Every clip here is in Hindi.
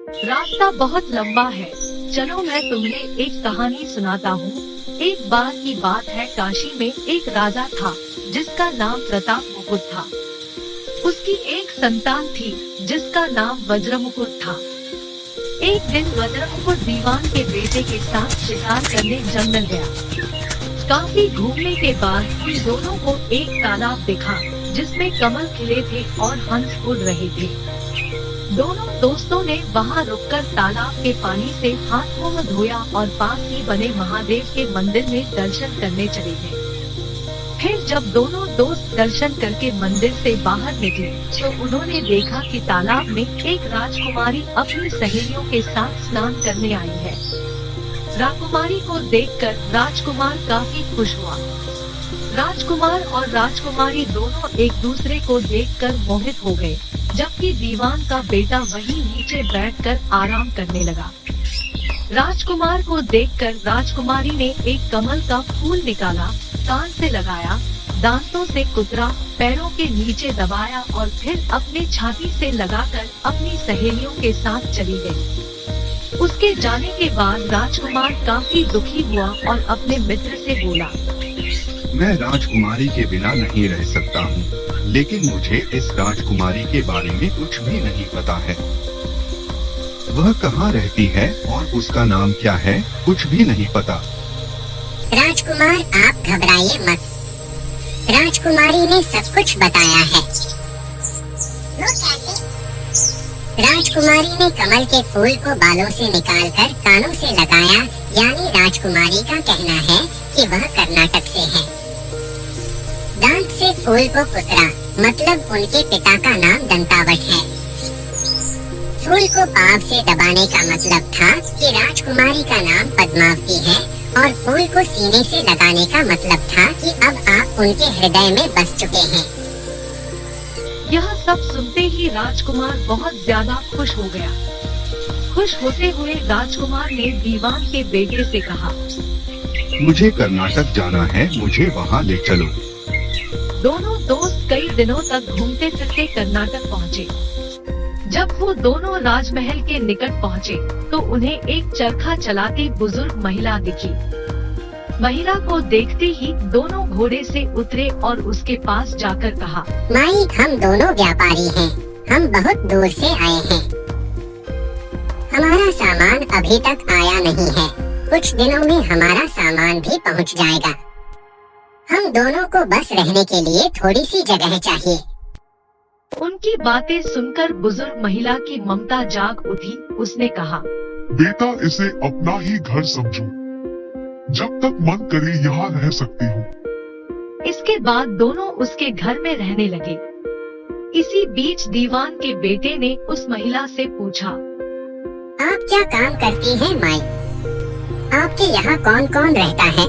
रास्ता बहुत लंबा है, चलो मैं तुम्हें एक कहानी सुनाता हूँ। एक बार की बात है, काशी में एक राजा था जिसका नाम प्रताप मुकुट था। उसकी एक संतान थी जिसका नाम वज्रमुकुट था। एक दिन वज्रमुकुट दीवान के बेटे के साथ शिकार करने जंगल गया। काफी घूमने के बाद उन दोनों को एक तालाब दिखा जिसमें कमल खिले थे और हंस उड़ रहे थे। दोनों दोस्तों ने वहां रुककर तालाब के पानी से हाथ मुंह धोया और पास ही बने महादेव के मंदिर में दर्शन करने चले गए। फिर जब दोनों दोस्त दर्शन करके मंदिर से बाहर निकले तो उन्होंने देखा कि तालाब में एक राजकुमारी अपनी सहेलियों के साथ स्नान करने आई है। राजकुमारी को देखकर राजकुमार काफी खुश हुआ। राजकुमार और राजकुमारी दोनों एक दूसरे को देखकर मोहित हो गए, जबकि दीवान का बेटा वहीं नीचे बैठकर आराम करने लगा। राजकुमार को देखकर राजकुमारी ने एक कमल का फूल निकाला, कान से लगाया, दांतों से कुतरा, पैरों के नीचे दबाया और फिर अपने छाती से लगाकर अपनी सहेलियों के साथ चली गई। उसके जाने के बाद राजकुमार काफी दुखी हुआ और अपने मित्र से बोला, मैं राजकुमारी के बिना नहीं रह सकता हूँ, लेकिन मुझे इस राजकुमारी के बारे में कुछ भी नहीं पता है। वह कहाँ रहती है और उसका नाम क्या है, कुछ भी नहीं पता। राजकुमार, आप घबराइए मत, राजकुमारी ने सब कुछ बताया है। वो कैसे? राजकुमारी ने कमल के फूल को बालों से निकालकर कानों से लगाया, यानी राजकुमारी का कहना है कि वह कर्नाटक से है। दांत से फूल को कुतरा, मतलब उनके पिता का नाम दंतावट है। फूल को पाव से दबाने का मतलब था कि राजकुमारी का नाम पद्मावती है, और फूल को सीने से लगाने का मतलब था कि अब आप उनके हृदय में बस चुके हैं। यह सब सुनते ही राजकुमार बहुत ज्यादा खुश हो गया। खुश होते हुए राजकुमार ने दीवान के बेटे से कहा, मुझे कर्नाटक जाना है, मुझे वहाँ ले चलो। दोनों दोस्त कई दिनों तक घूमते फिरते कर्नाटक पहुँचे। जब वो दोनों राजमहल के निकट पहुँचे, तो उन्हें एक चरखा चलाती बुजुर्ग महिला दिखी। महिला को देखते ही दोनों घोड़े से उतरे और उसके पास जाकर कहा, माई, हम दोनों व्यापारी हैं, हम बहुत दूर से आए हैं। हमारा सामान अभी तक आया नहीं है, कुछ दिनों में हमारा सामान भी पहुंच जाएगा। हम दोनों को बस रहने के लिए थोड़ी सी जगह चाहिए। उनकी बातें सुनकर बुजुर्ग महिला की ममता जाग उठी। उसने कहा, बेटा, इसे अपना ही घर समझो, जब तक मन करे यहाँ रह सकती हूँ। इसके बाद दोनों उसके घर में रहने लगे। इसी बीच दीवान के बेटे ने उस महिला से पूछा, आप क्या काम करती हैं माई? आपके यहाँ कौन कौन रहता है?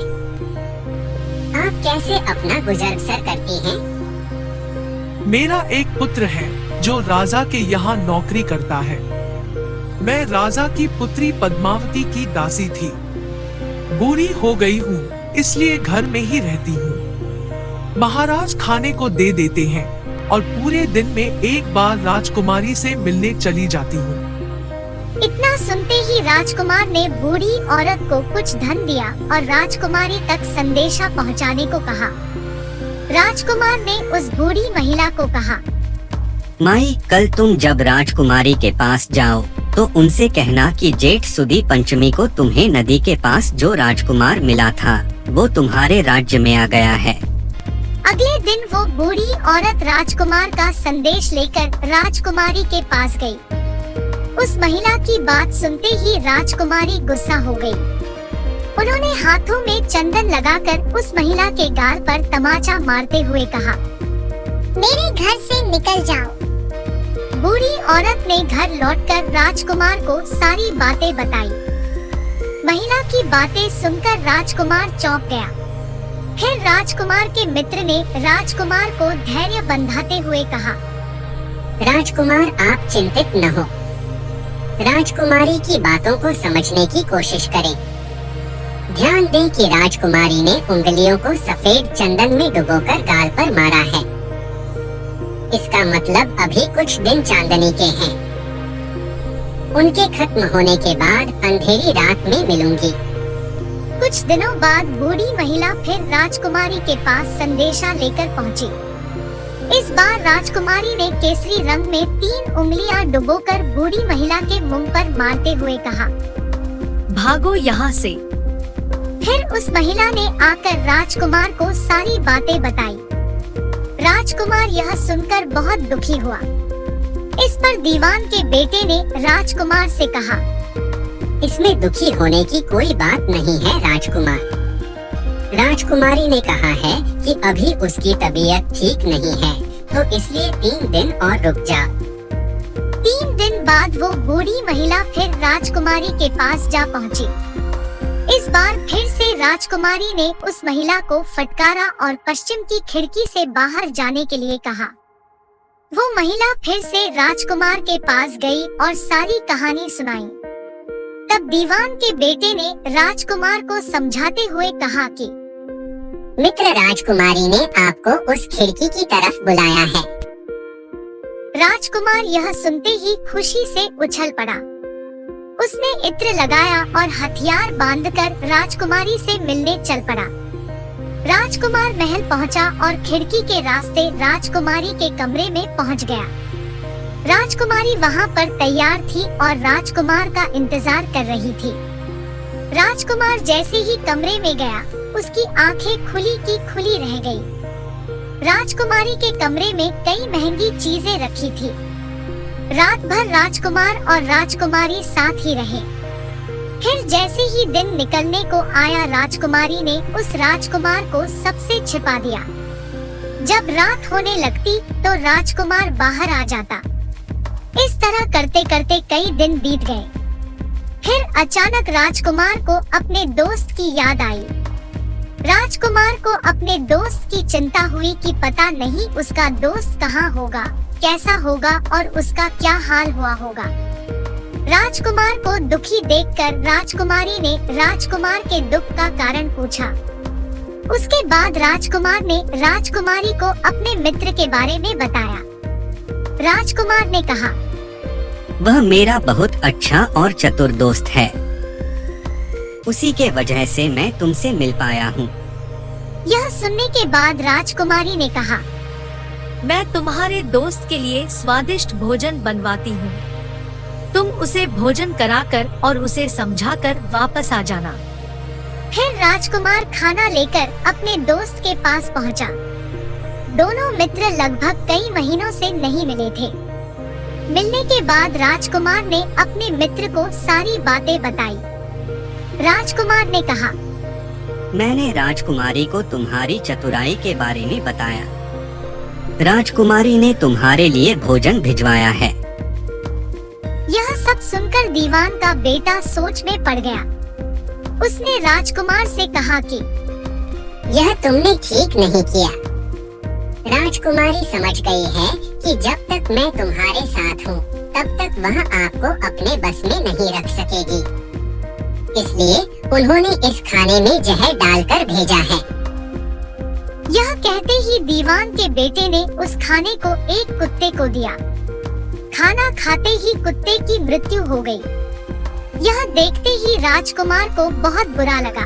आप कैसे अपना गुजर बसर करती हैं? मेरा एक पुत्र है जो राजा के यहाँ नौकरी करता है। मैं राजा की पुत्री पद्मावती की दासी थी। बूढ़ी हो गई हूँ, इसलिए घर में ही रहती हूँ। महाराज खाने को दे देते हैं और पूरे दिन में एक बार राजकुमारी से मिलने चली जाती हूँ। इतना सुनते ही राजकुमार ने बूढ़ी औरत को कुछ धन दिया और राजकुमारी तक संदेशा पहुंचाने को कहा। राजकुमार ने उस बूढ़ी महिला को कहा, माई, कल तुम जब राजकुमारी के पास जाओ तो उनसे कहना कि जेठ सुदी पंचमी को तुम्हें नदी के पास जो राजकुमार मिला था वो तुम्हारे राज्य में आ गया है। अगले दिन वो बूढ़ी औरत राजकुमार का संदेश लेकर राजकुमारी के पास गई। उस महिला की बात सुनते ही राजकुमारी गुस्सा हो गई। उन्होंने हाथों में चंदन लगाकर उस महिला के गाल पर तमाचा मारते हुए कहा, मेरे घर से निकल जाओ। बूढ़ी औरत ने घर लौटकर राजकुमार को सारी बातें बताई। महिला की बातें सुनकर राजकुमार चौंक गया। फिर राजकुमार के मित्र ने राजकुमार को धैर्य बंधाते हुए कहा, राजकुमार, आप चिंतित न हो, राजकुमारी की बातों को समझने की कोशिश करें। ध्यान दें कि राजकुमारी ने उंगलियों को सफेद चंदन में डुबोकर गाल पर मारा है। इसका मतलब अभी कुछ दिन चांदनी के हैं। उनके खत्म होने के बाद अंधेरी रात में मिलूंगी। कुछ दिनों बाद बूढ़ी महिला फिर राजकुमारी के पास संदेशा लेकर पहुंची। इस बार राजकुमारी ने केसरी रंग में 3 उंगलियां डुबोकर बूढ़ी महिला के मुंह पर मारते हुए कहा, भागो यहाँ से। फिर उस महिला ने आकर राजकुमार को सारी बातें बताई। राजकुमार यह सुनकर बहुत दुखी हुआ। इस पर दीवान के बेटे ने राजकुमार से कहा, इसमें दुखी होने की कोई बात नहीं है राजकुमार। राजकुमारी ने कहा है कि अभी उसकी तबीयत ठीक नहीं है, तो इसलिए 3 दिन और रुक जा। 3 दिन बाद वो बूढ़ी महिला फिर राजकुमारी के पास जा पहुंची। इस बार फिर से राजकुमारी ने उस महिला को फटकारा और पश्चिम की खिड़की से बाहर जाने के लिए कहा। वो महिला फिर से राजकुमार के पास गई और सारी कहानी सुनाई। तब दीवान के बेटे ने राजकुमार को समझाते हुए कहा कि मित्र राजकुमारी ने आपको उस खिड़की की तरफ बुलाया है। राजकुमार यह सुनते ही खुशी से उछल पड़ा। उसने इत्र लगाया और हथियार बांधकर राजकुमारी से मिलने चल पड़ा। राजकुमार महल पहुंचा और खिड़की के रास्ते राजकुमारी के कमरे में पहुंच गया। राजकुमारी वहां पर तैयार थी और राजकुमार का इंतजार कर रही थी। राजकुमार जैसे ही कमरे में गया, उसकी आंखें खुली की खुली रह गई। राजकुमारी के कमरे में कई महंगी चीजें रखी थी। रात भर राजकुमार और राजकुमारी साथ ही रहे। फिर जैसे ही दिन निकलने को आया, राजकुमारी ने उस राजकुमार को सबसे छिपा दिया। जब रात होने लगती तो राजकुमार बाहर आ जाता। इस तरह करते करते कई दिन बीत गए। फिर अचानक राजकुमार को अपने दोस्त की याद आई। राजकुमार को अपने दोस्त की चिंता हुई कि पता नहीं उसका दोस्त कहाँ होगा, कैसा होगा और उसका क्या हाल हुआ होगा। राजकुमार को दुखी देखकर राजकुमारी ने राजकुमार के दुख का कारण पूछा। उसके बाद राजकुमार ने राजकुमारी को अपने मित्र के बारे में बताया। राजकुमार ने कहा, वह मेरा बहुत अच्छा और चतुर दोस्त है। उसी के वजह से मैं तुमसे मिल पाया हूँ। यह सुनने के बाद राजकुमारी ने कहा, मैं तुम्हारे दोस्त के लिए स्वादिष्ट भोजन बनवाती हूँ। तुम उसे भोजन कराकर और उसे समझाकर वापस आ जाना। फिर राजकुमार खाना लेकर अपने दोस्त के पास पहुंचा। दोनों मित्र लगभग कई महीनों से नहीं मिले थे। मिलने के बाद राजकुमार ने अपने मित्र को सारी बातें बताई। राजकुमार ने कहा, मैंने राजकुमारी को तुम्हारी चतुराई के बारे में बताया। राजकुमारी ने तुम्हारे लिए भोजन भिजवाया है। यह सब सुनकर दीवान का बेटा सोच में पड़ गया। उसने राजकुमार से कहा कि यह तुमने ठीक नहीं किया। राजकुमारी समझ गई है कि जब तक मैं तुम्हारे साथ हूँ, तब तक वह आपको अपने बस में नहीं रख सकेगी। इसलिए उन्होंने इस खाने में जहर डालकर भेजा है। यह कहते ही दीवान के बेटे ने उस खाने को एक कुत्ते को दिया। खाना खाते ही कुत्ते की मृत्यु हो गई। यह देखते ही राजकुमार को बहुत बुरा लगा।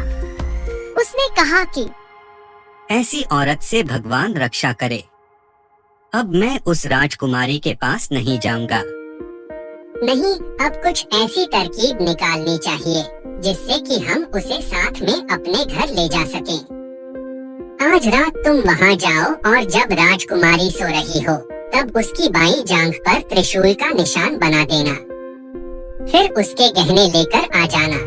उसने कहा कि ऐसी औरत से भगवान रक्षा करे। अब मैं उस राजकुमारी के पास नहीं जाऊंगा। नहीं, अब कुछ ऐसी तरकीब निकालनी चाहिए जिससे कि हम उसे साथ में अपने घर ले जा सकें। आज रात तुम वहाँ जाओ और जब राजकुमारी सो रही हो, तब उसकी बाईं जांघ पर त्रिशूल का निशान बना देना। फिर उसके गहने लेकर आ जाना।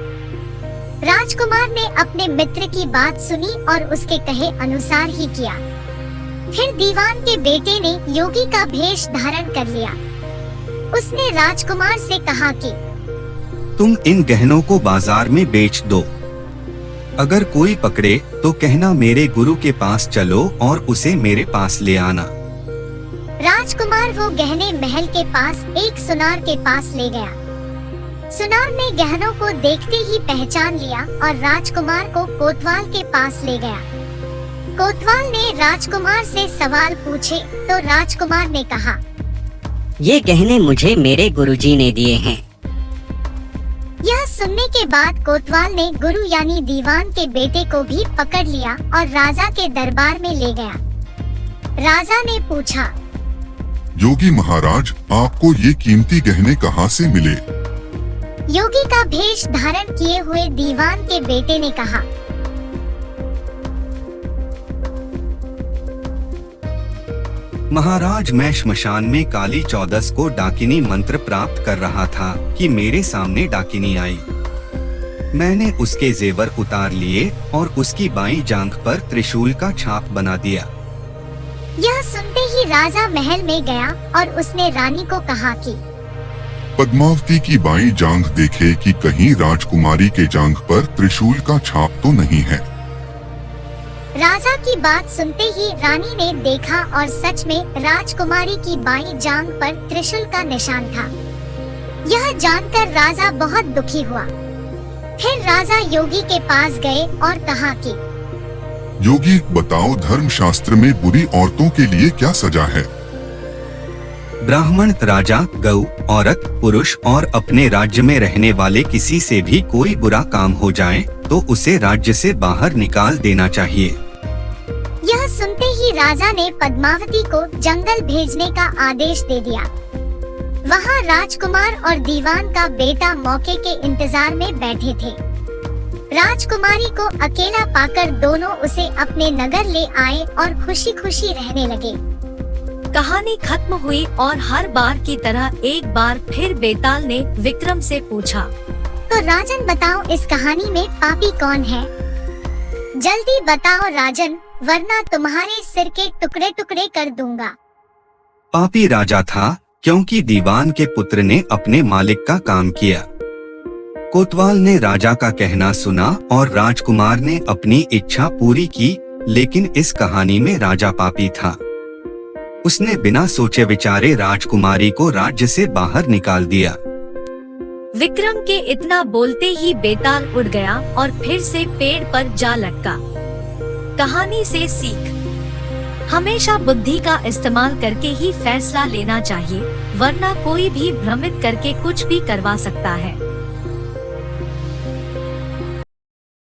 राजकुमार ने अपने मित्र की बात सुनी और उसके कहे अनुसार ही किया। फिर दीवान के बेटे ने योगी का भेष धारण कर लिया। उसने राजकुमार से कहा कि तुम इन गहनों को बाजार में बेच दो। अगर कोई पकड़े तो कहना मेरे गुरु के पास चलो और उसे मेरे पास ले आना। राजकुमार वो गहने महल के पास एक सुनार के पास ले गया। सुनार ने गहनों को देखते ही पहचान लिया और राजकुमार को कोतवाल के पास ले गया। कोतवाल ने राजकुमार से सवाल पूछे तो राजकुमार ने कहा, ये गहने मुझे मेरे गुरुजी ने दिए हैं। सुनने के बाद कोतवाल ने गुरु यानी दीवान के बेटे को भी पकड़ लिया और राजा के दरबार में ले गया। राजा ने पूछा, योगी महाराज, आपको ये कीमती गहने कहाँ से मिले? योगी का भेष धारण किए हुए दीवान के बेटे ने कहा, महाराज, मैं श्मशान में काली चौदस को डाकिनी मंत्र प्राप्त कर रहा था कि मेरे सामने डाकिनी आई। मैंने उसके जेवर उतार लिए और उसकी बाईं जांघ पर त्रिशूल का छाप बना दिया। यह सुनते ही राजा महल में गया और उसने रानी को कहा कि पद्मावती की बाईं जांघ देखे कि कहीं राजकुमारी के जांघ पर त्रिशूल का छाप तो नहीं है। राजा की बात सुनते ही रानी ने देखा और सच में राजकुमारी की बाईं जांघ पर त्रिशूल का निशान था। यह जानकर राजा बहुत दुखी हुआ। फिर राजा योगी के पास गए और कहा कि योगी, बताओ धर्म शास्त्र में बुरी औरतों के लिए क्या सजा है? ब्राह्मण, राजा, गौ, औरत, पुरुष और अपने राज्य में रहने वाले किसी से भी कोई बुरा काम हो जाए तो उसे राज्य से बाहर निकाल देना चाहिए। यह सुनते ही राजा ने पद्मावती को जंगल भेजने का आदेश दे दिया। वहाँ राजकुमार और दीवान का बेटा मौके के इंतजार में बैठे थे। राजकुमारी को अकेला पाकर दोनों उसे अपने नगर ले आए और खुशी खुशी रहने लगे। कहानी खत्म हुई और हर बार की तरह एक बार फिर बेताल ने विक्रम से पूछा, तो राजन बताओ, इस कहानी में पापी कौन है? जल्दी बताओ राजन, वरना तुम्हारे सिर के टुकड़े टुकड़े कर दूंगा। पापी राजा था, क्योंकि दीवान के पुत्र ने अपने मालिक का काम किया। कोतवाल ने राजा का कहना सुना और राजकुमार ने अपनी इच्छा पूरी की, लेकिन इस कहानी में राजा पापी था। उसने बिना सोचे विचारे राजकुमारी को राज्य से बाहर निकाल दिया। विक्रम के इतना बोलते ही बेताल उड़ गया और फिर से पेड़ पर जा लटका। कहानी से सीख, हमेशा बुद्धि का इस्तेमाल करके ही फैसला लेना चाहिए, वरना कोई भी भ्रमित करके कुछ भी करवा सकता है।